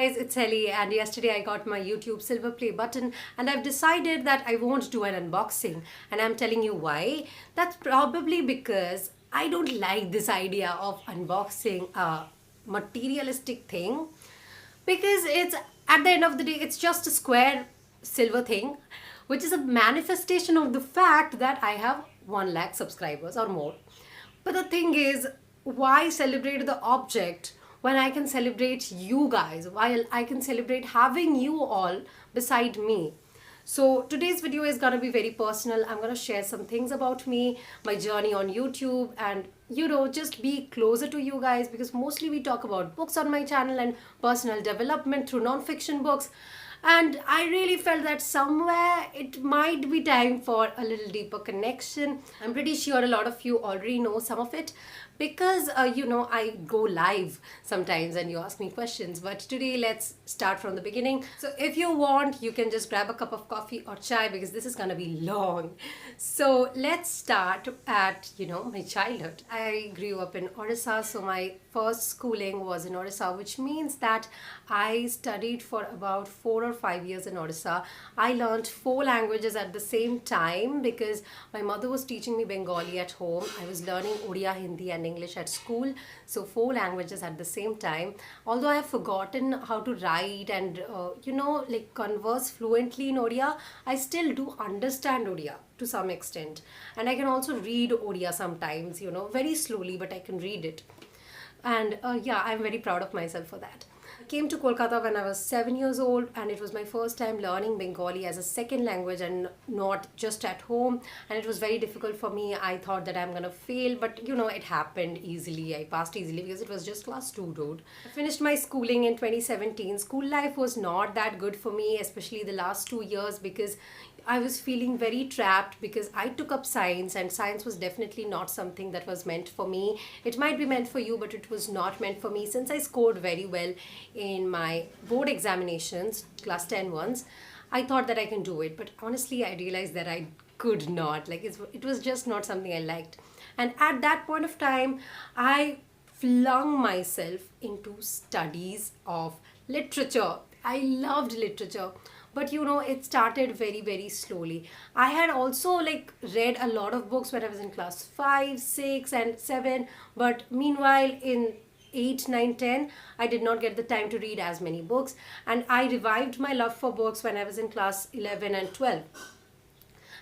guys, it's Helly, and yesterday I got my YouTube silver play button and I've decided that I won't do an unboxing, and I'm telling you why. That's probably because I don't like this idea of unboxing a materialistic thing, because it's at the end of the day it's just a square silver thing, which is a manifestation of the fact that I have 1 lakh subscribers or more. But the thing is, why celebrate the object when I can celebrate you guys, while I can celebrate having you all beside me? So today's video is gonna be very personal. I'm gonna share some things about me, my journey on YouTube, and just be closer to you guys, because mostly we talk about books on my channel and personal development through non-fiction books. And I really felt that somewhere it might be time for a little deeper connection. I'm pretty sure a lot of you already know some of it, because I go live sometimes and you ask me questions. But today let's start from the beginning. So if you want, you can just grab a cup of coffee or chai, because this is gonna be long. So let's start at my childhood. I grew up in Odisha, so my first schooling was in Odisha, which means that I studied for about 4 or 5 years in Odisha. I learned 4 languages at the same time, because my mother was teaching me Bengali at home. I was learning Odia, Hindi and English at school. So 4 languages at the same time. Although I have forgotten how to write and converse fluently in Odia, I still do understand Odia to some extent. And I can also read Odia sometimes, very slowly, but I can read it. And I'm very proud of myself for that. I came to Kolkata when I was 7 years old, and it was my first time learning Bengali as a second language and not just at home. And it was very difficult for me. I thought that I'm gonna fail, but it happened easily. I passed easily because it was just class 2, dude. I finished my schooling in 2017. School life was not that good for me, especially the last 2 years, because I was feeling very trapped, because I took up science and science was definitely not something that was meant for me. It might be meant for you, but it was not meant for me. Since I scored very well in my board examinations, class 10 ones, I thought that I can do it. But honestly, I realized that I could not. It was just not something I liked. And at that point of time, I flung myself into studies of literature. I loved literature. But it started very, very slowly. I had also read a lot of books when I was in class 5, 6 and 7. But meanwhile in 8, 9, 10, I did not get the time to read as many books. And I revived my love for books when I was in class 11 and 12.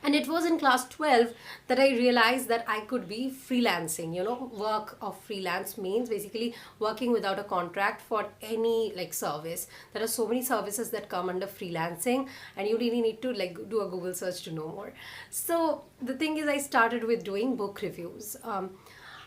And it was in class 12 that I realized that I could be freelancing. Work of freelance means basically working without a contract for any service. There are so many services that come under freelancing, and you really need to do a Google search to know more. So the thing is, I started with doing book reviews.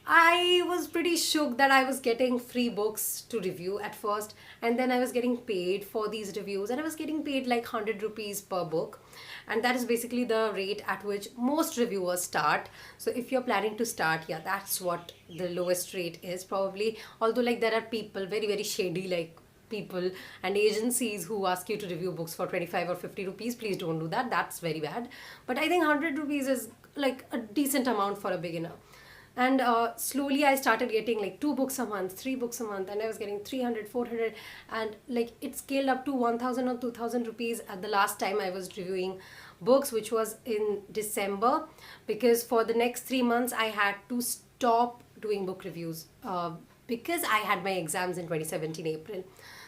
I was pretty shook that I was getting free books to review at first, and then I was getting paid for these reviews, and I was getting paid 100 rupees per book, and that is basically the rate at which most reviewers start. So if you're planning to start, that's what the lowest rate is probably. Although there are people, very, very shady people and agencies who ask you to review books for 25 or 50 rupees. Please don't do that. That's very bad. But I think 100 rupees is a decent amount for a beginner. And slowly I started getting 2 books a month, 3 books a month, and I was getting 300, 400, and it scaled up to 1000 or 2000 rupees at the last time I was reviewing books, which was in December, because for the next 3 months I had to stop doing book reviews because I had my exams in 2017 April.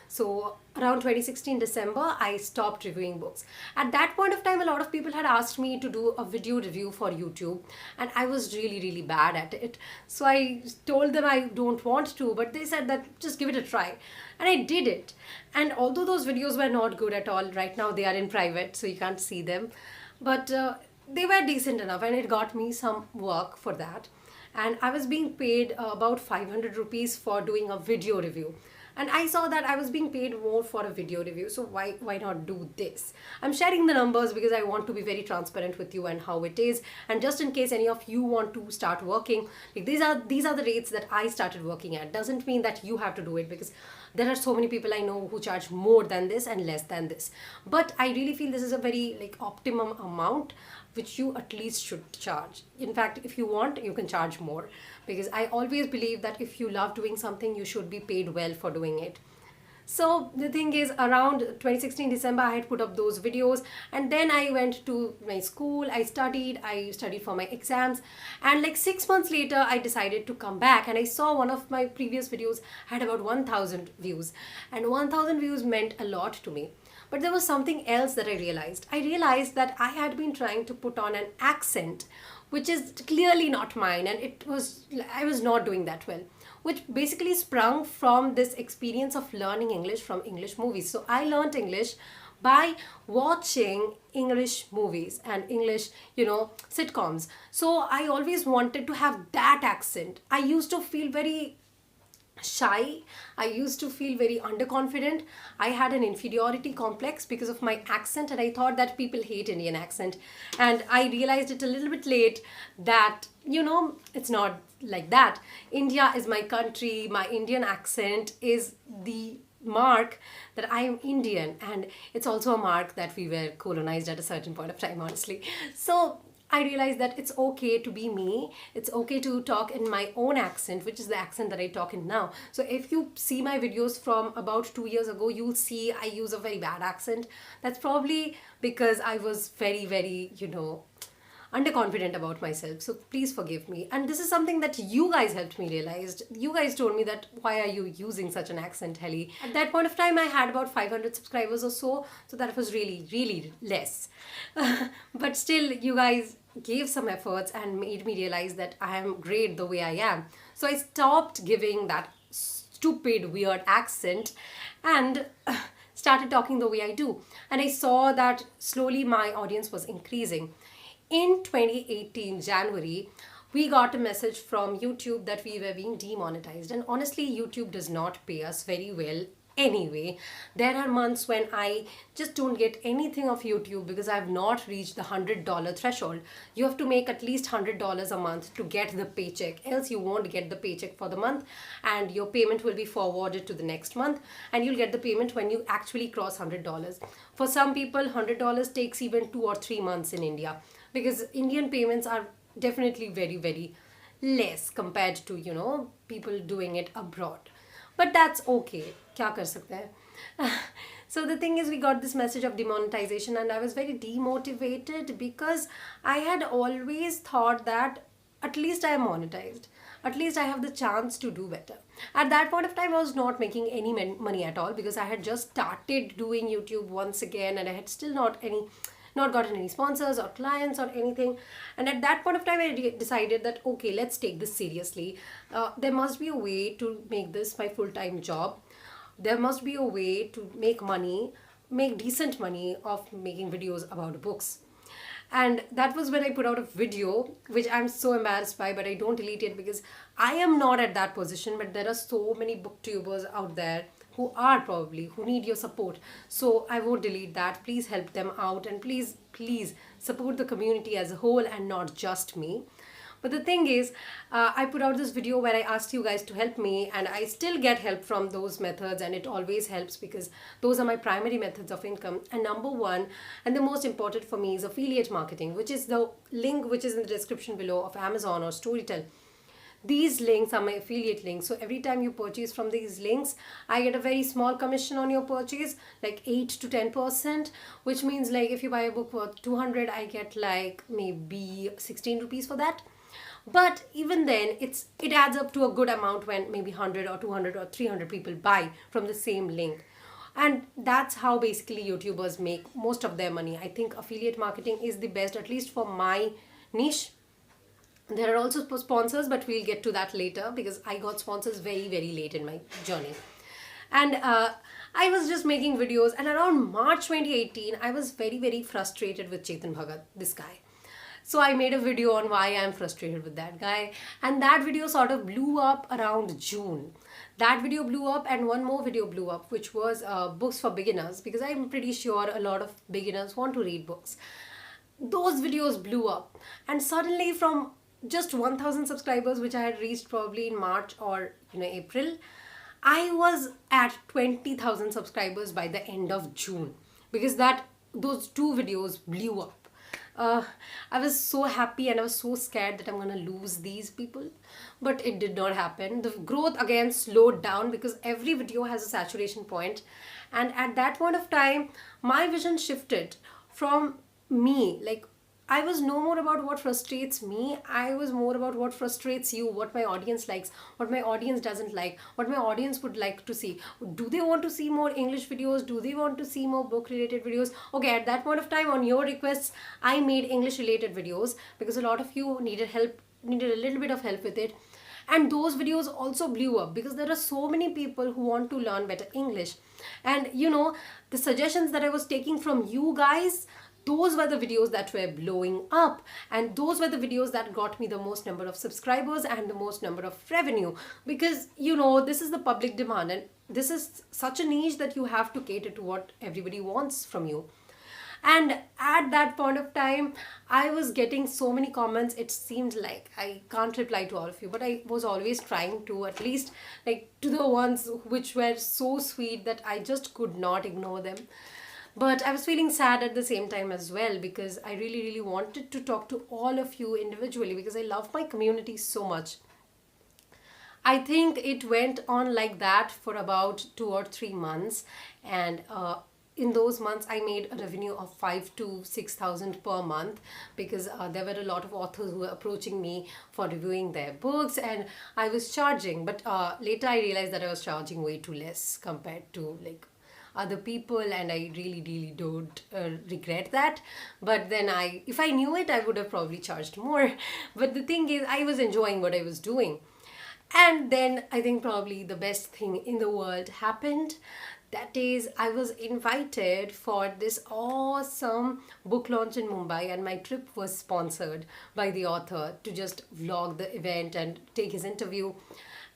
So around 2016 December, I stopped reviewing books. At that point of time, a lot of people had asked me to do a video review for YouTube, and I was really, really bad at it. So I told them I don't want to, but they said that just give it a try. And I did it. And although those videos were not good at all, right now they are in private, so you can't see them. But they were decent enough, and it got me some work for that. And I was being paid about 500 rupees for doing a video review. And I saw that I was being paid more for a video review, so why not do this? I'm sharing the numbers because I want to be very transparent with you and how it is. And just in case any of you want to start working, these are the rates that I started working at. Doesn't mean that you have to do it, because there are so many people I know who charge more than this and less than this. But I really feel this is a very optimum amount which you at least should charge. In fact, if you want, you can charge more, because I always believe that if you love doing something, you should be paid well for doing it. So the thing is, around 2016 December, I had put up those videos, and then I went to my school. I studied for my exams, and like 6 months later, I decided to come back, and I saw one of my previous videos had about 1,000 views, and 1,000 views meant a lot to me. But there was something else that I realized. I realized that I had been trying to put on an accent, which is clearly not mine, and I was not doing that well, which basically sprung from this experience of learning English from English movies. So I learned English by watching English movies and English, sitcoms. So I always wanted to have that accent. I used to feel very shy. I used to feel very underconfident. I had an inferiority complex because of my accent, and I thought that people hate Indian accent. And I realized it a little bit late that, it's not like that. India is my country. My Indian accent is the mark that I am Indian, and it's also a mark that we were colonized at a certain point of time, honestly. So I realized that it's okay to be me. It's okay to talk in my own accent, which is the accent that I talk in now. So if you see my videos from about 2 years ago, you'll see I use a very bad accent. That's probably because I was very, very, underconfident about myself. So please forgive me. And this is something that you guys helped me realize. You guys told me that, why are you using such an accent, Helly? At that point of time, I had about 500 subscribers or so. So that was really, really less. But still, you guys gave some efforts and made me realize that I am great the way I am. So I stopped giving that stupid, weird accent and started talking the way I do. And I saw that slowly my audience was increasing. In 2018 January, we got a message from YouTube that we were being demonetized. And honestly, YouTube does not pay us very well anyway. There are months when I just don't get anything of YouTube because I've not reached the $100 threshold. You have to make at least $100 a month to get the paycheck, else you won't get the paycheck for the month, and your payment will be forwarded to the next month, and you'll get the payment when you actually cross $100. For some people, $100 takes even 2 or 3 months in India, because Indian payments are definitely very, very less compared to, people doing it abroad. But that's okay. Kya kar sakte hain? So the thing is, we got this message of demonetization, and I was very demotivated because I had always thought that at least I am monetized. At least I have the chance to do better. At that point of time, I was not making any money at all because I had just started doing YouTube once again, and I had still not gotten any sponsors or clients or anything. And at that point of time, I decided that, okay, let's take this seriously. There must be a way to make this my full-time job. There must be a way to make money, make decent money of making videos about books. And that was when I put out a video, which I'm so embarrassed by, but I don't delete it because I am not at that position. But there are so many booktubers out there who need your support. So I won't delete that. Please help them out, and please support the community as a whole and not just me. But the thing is, I put out this video where I asked you guys to help me, and I still get help from those methods, and it always helps because those are my primary methods of income. And number one, and the most important for me, is affiliate marketing, which is the link which is in the description below of Amazon or Storytel. These links are my affiliate links. So every time you purchase from these links, I get a very small commission on your purchase, like 8 to 10%, which means like if you buy a book worth 200, I get like maybe 16 rupees for that. But even then, it adds up to a good amount when maybe 100 or 200 or 300 people buy from the same link. And that's how basically YouTubers make most of their money. I think affiliate marketing is the best, at least for my niche. There are also sponsors, but we'll get to that later because I got sponsors very, very late in my journey. And I was just making videos, and around March 2018, I was very, very frustrated with Chetan Bhagat, this guy. So I made a video on why I'm frustrated with that guy, and that video sort of blew up around June. That video blew up, and one more video blew up, which was books for beginners, because I'm pretty sure a lot of beginners want to read books. Those videos blew up, and suddenly from just 1,000 subscribers, which I had reached probably in March or April, I was at 20,000 subscribers by the end of June, because those two videos blew up. uh, I was so happy and I was so scared that I'm gonna lose these people, but it did not happen. The growth again slowed down because every video has a saturation point, and at that point of time, my vision shifted from me. Like, I was no more about what frustrates me. I was more about what frustrates you, what my audience likes, what my audience doesn't like, what my audience would like to see. Do they want to see more English videos? Do they want to see more book related videos? Okay, at that point of time, on your requests, I made English related videos because a lot of you needed help, needed a little bit of help with it. And those videos also blew up because there are so many people who want to learn better English. And the suggestions that I was taking from you guys, those were the videos that were blowing up, and those were the videos that got me the most number of subscribers and the most number of revenue, because this is the public demand, and this is such a niche that you have to cater to what everybody wants from you. And at that point of time, I was getting so many comments, it seemed like I can't reply to all of you, but I was always trying to, at least like to the ones which were so sweet that I just could not ignore them. But I was feeling sad at the same time as well, because I really, really wanted to talk to all of you individually because I love my community so much. I think it went on like that for about 2 or 3 months, and in those months I made a revenue of 5 to 6 thousand per month, because there were a lot of authors who were approaching me for reviewing their books, and I was charging. But later I realized that I was charging way too less compared to like other people, and I really, really don't regret that. But then if I knew it, I would have probably charged more. But the thing is, I was enjoying what I was doing. And then I think probably the best thing in the world happened. That is, I was invited for this awesome book launch in Mumbai, and my trip was sponsored by the author to just vlog the event and take his interview.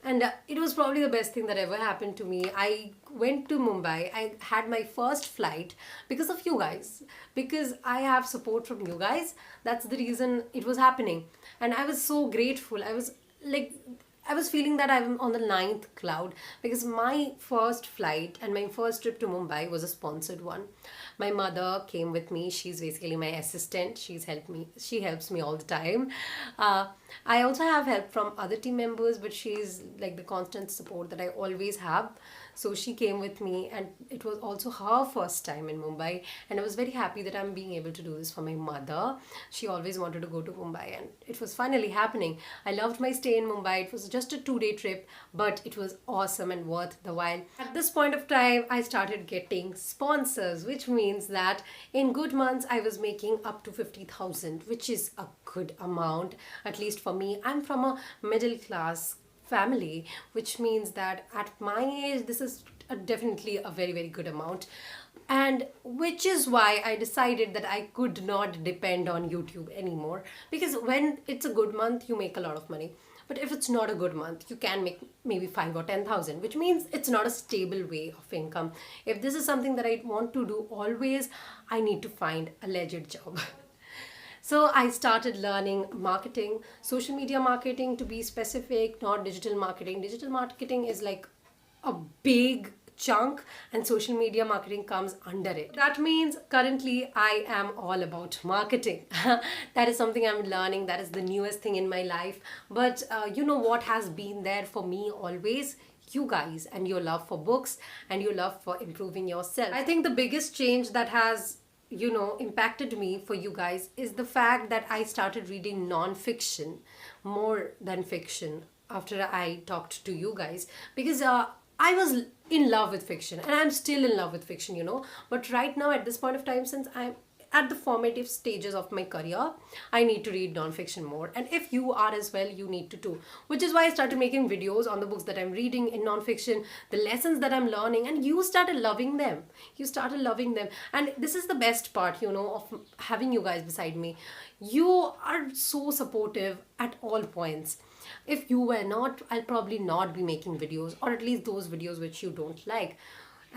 And it was probably the best thing that ever happened to me. I went to Mumbai. I had my first flight because of you guys. Because I have support from you guys. That's the reason it was happening. And I was so grateful. I was feeling that I'm on the ninth cloud, because my first flight and my first trip to Mumbai was a sponsored one. My mother came with me. She's basically my assistant. She helps me all the time. I also have help from other team members, but she's like the constant support that I always have. So she came with me, and it was also her first time in Mumbai, and I was very happy that I'm being able to do this for my mother. She always wanted to go to Mumbai, and it was finally happening. I loved my stay in Mumbai. It was just a 2-day trip, but it was awesome and worth the while. At this point of time, I started getting sponsors, which means that in good months I was making up to 50,000, which is a good amount, at least for me. I'm from a middle class family, which means that at my age, this is definitely a very, very good amount. And which is why I decided that I could not depend on YouTube anymore, because when it's a good month, you make a lot of money. But if it's not a good month, you can make maybe 5 or 10,000, which means it's not a stable way of income. If this is something that I want to do always, I need to find a legit job. So I started learning marketing, social media marketing to be specific, not digital marketing. Digital marketing is like a big chunk, and social media marketing comes under it. That means currently I am all about marketing. That is something I'm learning. That is the newest thing in my life. But you know what has been there for me always? You guys and your love for books and your love for improving yourself. I think the biggest change that has impacted me for you guys is the fact that I started reading non-fiction more than fiction after I talked to you guys, because I was in love with fiction, and I'm still in love with fiction, but right now at this point of time, since I'm at the formative stages of my career, I need to read non-fiction more. And if you are as well, you need to too. Which is why I started making videos on the books that I'm reading in non-fiction, the lessons that I'm learning, and you started loving them. You started loving them. And this is the best part, of having you guys beside me. You are so supportive at all points. If you were not, I'll probably not be making videos, or at least those videos which you don't like.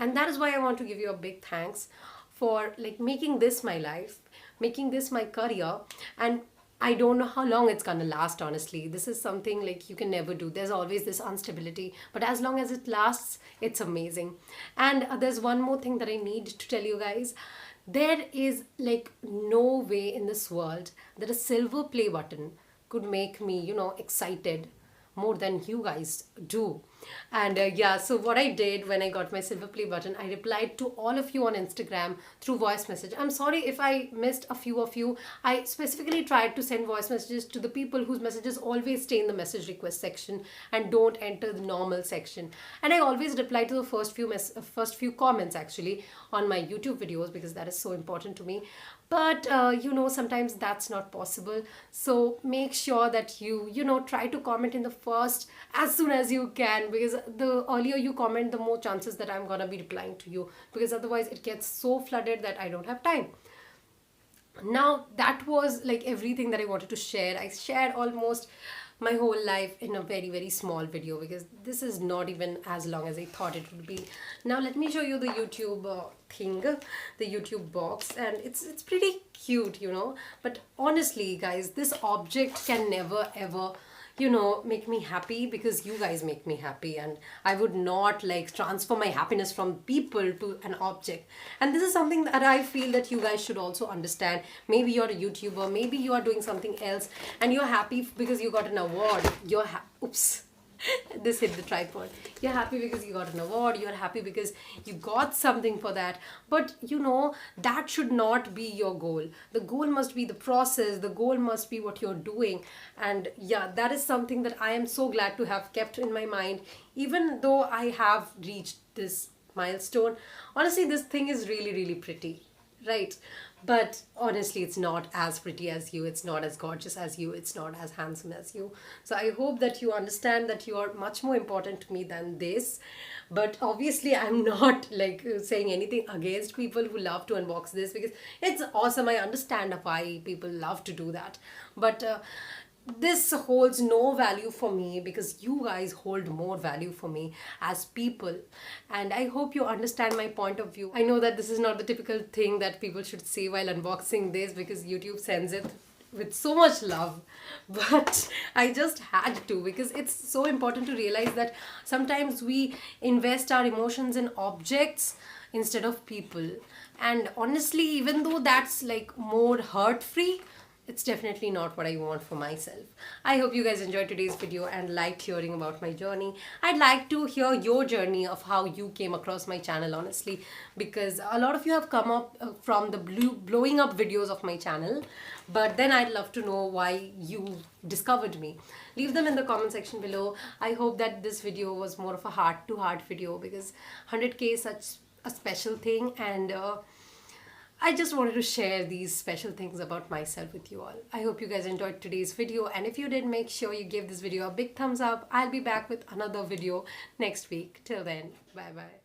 And that is why I want to give you a big thanks for like making this my life, making this my career, and I don't know how long it's gonna last, honestly. This is something like you can never do. There's always this instability. But as long as it lasts, it's amazing. And there's one more thing that I need to tell you guys. There is like no way in this world that a silver play button could make me, excited more than you guys do. And yeah, so what I did when I got my silver play button, I replied to all of you on Instagram through voice message. I'm sorry if I missed a few of you. I specifically tried to send voice messages to the people whose messages always stay in the message request section and don't enter the normal section. And I always reply to the first few comments actually on my YouTube videos, because that is so important to me. But sometimes that's not possible. So make sure that you try to comment in the first as soon as you can, because the earlier you comment, the more chances that I'm gonna be replying to you, because otherwise it gets so flooded that I don't have time. Now that was like everything that I wanted to share. I shared almost my whole life in a very very small video, because this is not even as long as I thought it would be. Now let me show you the YouTube thing, the YouTube box, and it's pretty cute, but honestly guys, this object can never ever make me happy, because you guys make me happy, and I would not like transfer my happiness from people to an object. And this is something that I feel that you guys should also understand. Maybe you're a YouTuber, maybe you are doing something else and you're happy because you got an award. Oops. This hit the tripod. You're happy because you got an award, you're happy because you got something for that, but that should not be your goal. The goal must be the process, the goal must be what you're doing. And yeah, that is something that I am so glad to have kept in my mind, even though I have reached this milestone. Honestly, this thing is really really pretty, right? But honestly, it's not as pretty as you, it's not as gorgeous as you, it's not as handsome as you. So I hope that you understand that you are much more important to me than this. But obviously I'm not like saying anything against people who love to unbox this, because it's awesome. I understand why people love to do that, but this holds no value for me, because you guys hold more value for me as people. And I hope you understand my point of view. I know that this is not the typical thing that people should say while unboxing this, because YouTube sends it with so much love, but I just had to, because it's so important to realize that sometimes we invest our emotions in objects instead of people. And honestly, even though that's like more hurt free, it's definitely not what I want for myself. I hope you guys enjoyed today's video and liked hearing about my journey. I'd like to hear your journey of how you came across my channel, honestly, because a lot of you have come up from the blowing up videos of my channel, but then I'd love to know why you discovered me. Leave them in the comment section below. I hope that this video was more of a heart to heart video, because 100k is such a special thing, and I just wanted to share these special things about myself with you all. I hope you guys enjoyed today's video, and if you did, make sure you give this video a big thumbs up. I'll be back with another video next week. Till then, bye bye.